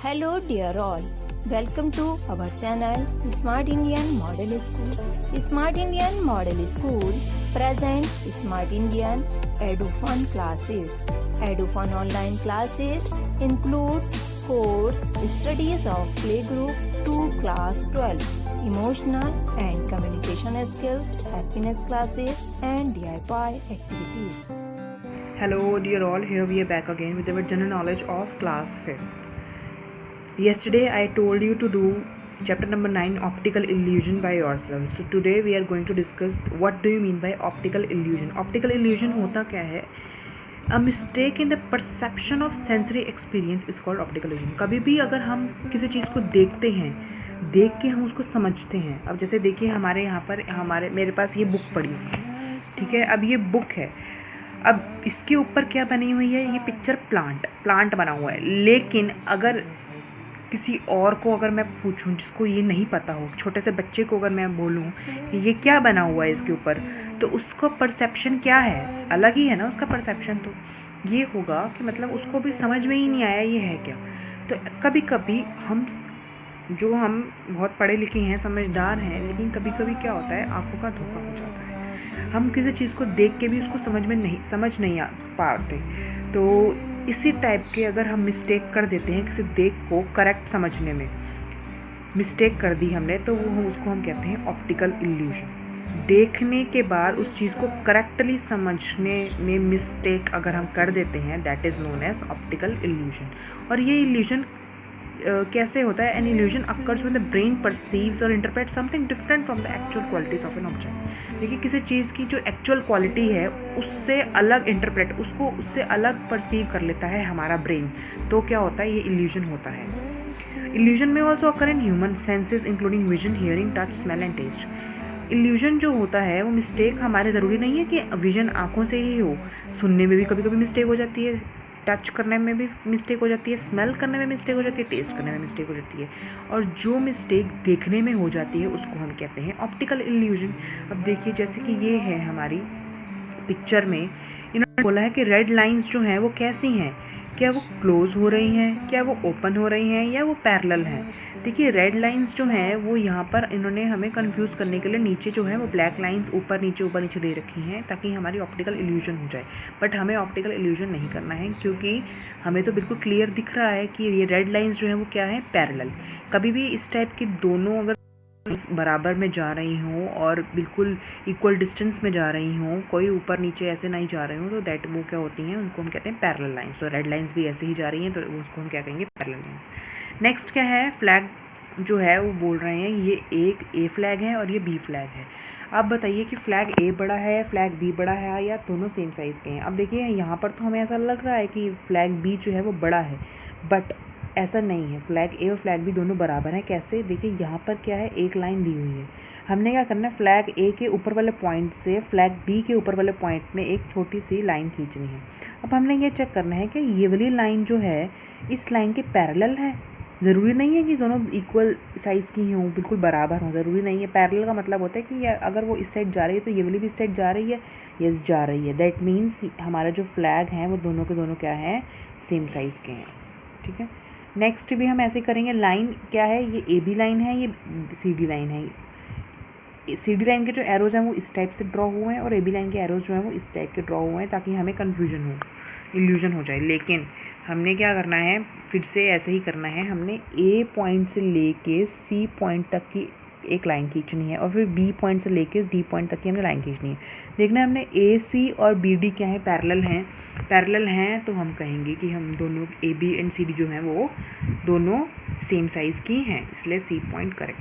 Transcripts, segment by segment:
Hello dear all, welcome to our channel Smart Indian Model School. Smart Indian Model School present Smart Indian EduFun classes. EduFun online classes include course studies of playgroup to class 12, emotional and communication skills, happiness classes and DIY activities. Hello dear all, here we are back again with our general knowledge of class 5th. Yesterday I told you to do chapter number 9, optical illusion by yourself. So today we are going to discuss what do you mean by optical illusion. Optical illusion होता क्या है? A mistake in the perception of sensory experience is called optical illusion. कभी भी अगर हम किसी चीज़ को देखते हैं, देख के हम उसको समझते हैं. अब जैसे देखिए हमारे यहाँ पर मेरे पास ये बुक पड़ी है, ठीक है. अब ये बुक है, अब इसके ऊपर क्या बनी हुई है, ये पिक्चर प्लांट बना हुआ है. लेकिन अगर किसी और को अगर मैं पूछूं जिसको ये नहीं पता हो, छोटे से बच्चे को अगर मैं बोलूं कि ये क्या बना हुआ है इसके ऊपर, तो उसको परसेप्शन क्या है, अलग ही है ना उसका परसेप्शन. तो ये होगा कि मतलब उसको भी समझ में ही नहीं आया ये है क्या. तो कभी कभी हम बहुत पढ़े लिखे हैं, समझदार हैं, लेकिन कभी कभी क्या होता है, आंखों का धोखा हो जाता है. हम किसी चीज़ को देख के भी उसको समझ नहीं पाते. तो इसी टाइप के अगर हम मिस्टेक कर देते हैं, किसी देख को करेक्ट समझने में मिस्टेक कर दी हमने, तो उसको हम कहते हैं ऑप्टिकल इल्यूजन. देखने के बाद उस चीज़ को करेक्टली समझने में मिस्टेक अगर हम कर देते हैं, that is known as optical illusion. और ये इल्यूजन कैसे होता है? An illusion occurs when the brain perceives और interpret something different from the actual qualities of an object. देखिए किसी चीज़ की जो एक्चुअल क्वालिटी है उससे अलग उससे अलग परसीव कर लेता है हमारा ब्रेन. तो क्या होता है? ये इल्यूजन होता है. Illusion may also occur in human senses including vision, hearing, touch, smell and taste. Illusion जो होता है वो मिस्टेक हमारे ज़रूरी नहीं है कि विजन आँखों से ही हो. सुनने में भी कभी कभी मिस्टेक हो जाती है, टच करने में भी मिस्टेक हो जाती है, स्मेल करने में मिस्टेक हो जाती है, टेस्ट करने में मिस्टेक हो जाती है. और जो मिस्टेक देखने में हो जाती है उसको हम कहते हैं ऑप्टिकल इल्यूजन. अब देखिए जैसे कि ये है हमारी पिक्चर में, इन्होंने बोला है कि रेड लाइंस जो हैं वो कैसी हैं, क्या वो क्लोज हो रही हैं, क्या वो ओपन हो रही हैं, या वो पैरेलल हैं. देखिए रेड लाइंस जो हैं वो यहाँ पर इन्होंने हमें कंफ्यूज करने के लिए नीचे जो है वो ब्लैक लाइंस ऊपर नीचे दे रखी हैं ताकि हमारी ऑप्टिकल इल्यूजन हो जाए. बट हमें ऑप्टिकल इल्यूजन नहीं करना है, क्योंकि हमें तो बिल्कुल क्लियर दिख रहा है कि ये रेड लाइंस जो हैं वो क्या है, पैरेलल. कभी भी इस टाइप की दोनों अगर बराबर में जा रही हों और बिल्कुल इक्वल डिस्टेंस में जा रही हों, कोई ऊपर नीचे ऐसे नहीं जा रहे हों, तो दैट वो क्या होती हैं, उनको हम कहते हैं पैरेलल लाइंस. तो रेड लाइंस भी ऐसे ही जा रही हैं तो उसको हम क्या कहेंगे, पैरेलल लाइंस. नेक्स्ट क्या है, फ्लैग जो है वो बोल रहे हैं ये एक ए फ्लैग है और ये बी फ्लैग है. आप बताइए कि फ्लैग ए बड़ा है, फ्लैग बी बड़ा है, या दोनों सेम साइज़ के हैं. अब देखिए यहाँ पर तो हमें ऐसा लग रहा है कि फ्लैग बी जो है वो बड़ा है, बट ऐसा नहीं है. फ्लैग ए और फ्लैग बी दोनों बराबर हैं. कैसे? देखिए यहाँ पर क्या है, एक लाइन दी हुई है. हमने क्या करना है, फ्लैग ए के ऊपर वाले पॉइंट से फ्लैग बी के ऊपर वाले पॉइंट में एक छोटी सी लाइन खींचनी है. अब हमने ये चेक करना है कि ये वाली लाइन जो है इस लाइन के पैरेलल है. ज़रूरी नहीं है कि दोनों इक्वल साइज़ की हों, बिल्कुल बराबर हों, ज़रूरी नहीं है. पैरेलल का मतलब होता है कि अगर वो इस साइड जा रही है तो ये वाली भी इस साइड जा रही है, यस जा रही है. दैट मीन्स हमारा जो फ्लैग हैं वो दोनों के दोनों क्या हैं, सेम साइज़ के हैं. ठीक है. नेक्स्ट भी हम ऐसे करेंगे. लाइन क्या है, ये ए बी लाइन है, ये सी डी लाइन है. सी डी लाइन के जो एरोज़ हैं वो इस टाइप से ड्रॉ हुए हैं और ए बी लाइन के एरोज़ जो हैं वो इस टाइप के ड्रॉ हुए हैं ताकि हमें कन्फ्यूजन हो, इल्यूजन हो जाए. लेकिन हमने क्या करना है, फिर से ऐसे ही करना है. हमने ए पॉइंट से लेके सी पॉइंट तक की एक लाइन खींचनी है और फिर बी पॉइंट से लेके डी पॉइंट तक की हमने लाइन खींचनी है. देखना है हमने ए सी और बी डी क्या है, पैरेलल हैं तो हम कहेंगे कि हम दोनों A B and C D जो हैं वो दोनों सेम साइज़ की हैं, इसलिए सी पॉइंट करेक्ट.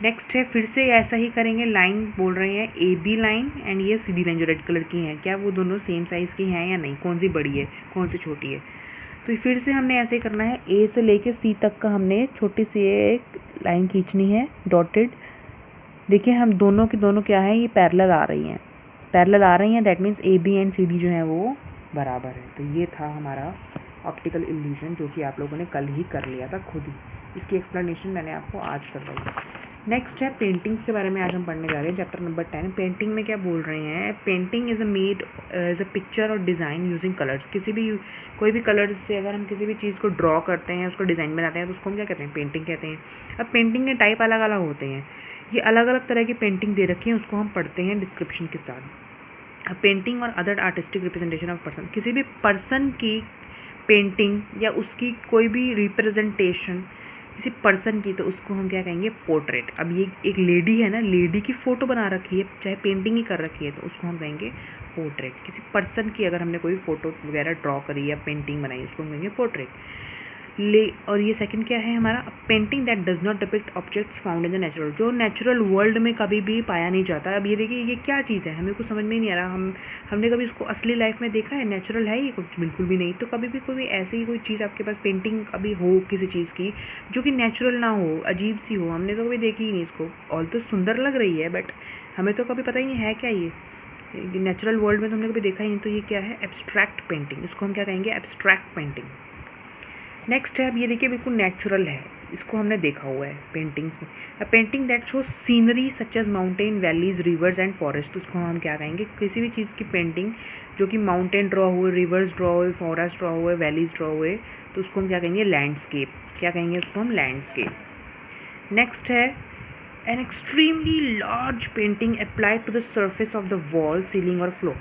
नेक्स्ट है, फिर से ऐसा ही करेंगे. लाइन बोल रहे हैं ए बी लाइन एंड ये सी डी लाइन जो रेड कलर की हैं, क्या वो दोनों सेम साइज़ की हैं या नहीं, कौन सी बड़ी है कौन सी छोटी है. तो फिर से हमने ऐसे करना है, ए से लेके सी तक का हमने छोटी सी एक लाइन खींचनी है डॉटेड. देखिए हम दोनों की दोनों क्या है, ये पैरेलल आ रही हैं. That means A B and C D जो है वो बराबर है. तो ये था हमारा ऑप्टिकल इल्यूजन जो कि आप लोगों ने कल ही कर लिया था खुद ही. इसकी एक्सप्लेनेशन मैंने आपको आज करवाई. नेक्स्ट है पेंटिंग्स के बारे में आज हम पढ़ने जा रहे हैं। Chapter number 10। पेंटिंग में क्या बोल रहे हैं, पेंटिंग इज़ अ पिक्चर और डिज़ाइन यूजिंग कलर्स। कोई भी कलर्स से अगर हम किसी भी चीज़ को ड्रॉ करते हैं, उसको डिज़ाइन बनाते हैं, तो उसको हम क्या कहते हैं, पेंटिंग कहते हैं। अब पेंटिंग के टाइप अलग अलग होते हैं, ये अलग अलग तरह की पेंटिंग दे रखी है, उसको हम पढ़ते हैं डिस्क्रिप्शन के साथ। पेंटिंग और other artistic representation of person, किसी भी पर्सन की पेंटिंग या उसकी कोई भी रिप्रेजेंटेशन किसी पर्सन की, तो उसको हम क्या कहेंगे, पोर्ट्रेट। अब ये एक लेडी है ना, लेडी की फ़ोटो बना रखी है, चाहे पेंटिंग ही कर रखी है, तो उसको हम कहेंगे पोर्ट्रेट। किसी पर्सन की अगर हमने कोई फ़ोटो वगैरह ड्रॉ करी या पेंटिंग बनाई, उसको हम कहेंगे पोर्ट्रेट। और ये सेकंड क्या है हमारा, painting that does not depict objects found in the natural, जो नेचुरल वर्ल्ड में कभी भी पाया नहीं जाता। अब ये देखिए, ये क्या चीज़ है, हमें कुछ समझ में नहीं आ रहा। हमने कभी इसको असली लाइफ में देखा है, नेचुरल है ये कुछ, बिल्कुल भी नहीं। तो कभी भी कोई ऐसी ही कोई चीज़ आपके पास पेंटिंग कभी हो किसी चीज़ की जो कि नेचुरल ना हो, अजीब सी हो, हमने तो कभी देखी ही नहीं इसको। ऑल तो सुंदर लग रही है, बट हमें तो कभी पता ही नहीं है क्या ये नेचुरल वर्ल्ड में, तो हमने कभी देखा ही नहीं। तो ये क्या है, एब्स्ट्रैक्ट पेंटिंग, इसको हम क्या कहेंगे, एब्स्ट्रैक्ट पेंटिंग। नेक्स्ट है, अब ये देखिए बिल्कुल नेचुरल है, इसको हमने देखा हुआ है पेंटिंग्स में। A painting that show scenery such as mountain, valleys, rivers and forest, तो उसको हम क्या कहेंगे, किसी भी चीज़ की पेंटिंग जो कि माउंटेन ड्रॉ हुए, रिवर्स ड्रॉ हुए, फॉरेस्ट ड्रॉ हुए, वैलीज ड्रॉ हुए, तो उसको हम क्या कहेंगे, लैंडस्केप। क्या कहेंगे उसको हम, लैंडस्केप। नेक्स्ट है, an extremely large painting applied to the surface of the wall, ceiling और फ्लोर,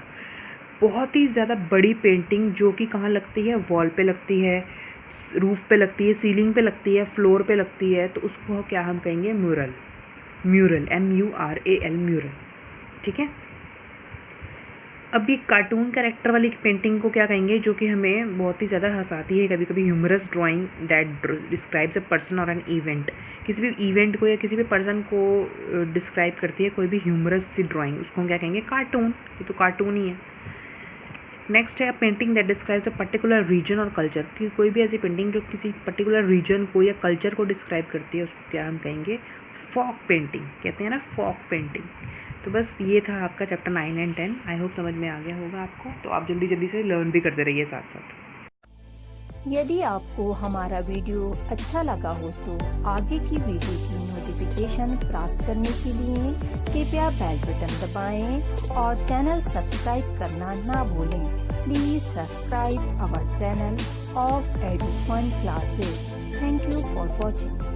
बहुत ही ज़्यादा बड़ी पेंटिंग जो कि कहाँ लगती है, वॉल पे लगती है, रूफ पे लगती है, सीलिंग पे लगती है, फ्लोर पे लगती है, तो उसको क्या हम कहेंगे, म्यूरल। Mural, MURAL, mural. ठीक है। अब ये कार्टून कैरेक्टर वाली पेंटिंग को क्या कहेंगे, जो कि हमें बहुत ही ज़्यादा हंसाती है, कभी कभी humorous drawing that describes a person और एन इवेंट, किसी भी इवेंट को या किसी भी पर्सन को डिस्क्राइब करती है कोई भी ह्यूमरस सी ड्राइंग, उसको हम क्या कहेंगे, कार्टून। ये तो कार्टून ही है। नेक्स्ट है, painting that describes a particular region और कल्चर, कि कोई भी ऐसी पेंटिंग जो किसी पर्टिकुलर रीजन को या कल्चर को डिस्क्राइब करती है, उसको क्या हम कहेंगे, फॉक पेंटिंग कहते हैं ना, फॉक पेंटिंग। तो बस ये था आपका चैप्टर 9 एंड 10। आई होप समझ में आ गया होगा आपको, तो आप जल्दी जल्दी से लर्न भी करते रहिए साथ साथ। यदि आपको हमारा वीडियो अच्छा लगा हो तो आगे की वीडियो की नोटिफिकेशन प्राप्त करने के लिए कृपया बेल बटन दबाएं और चैनल सब्सक्राइब करना ना भूलें। Please subscribe our channel of Edufun classes. Thank you for watching.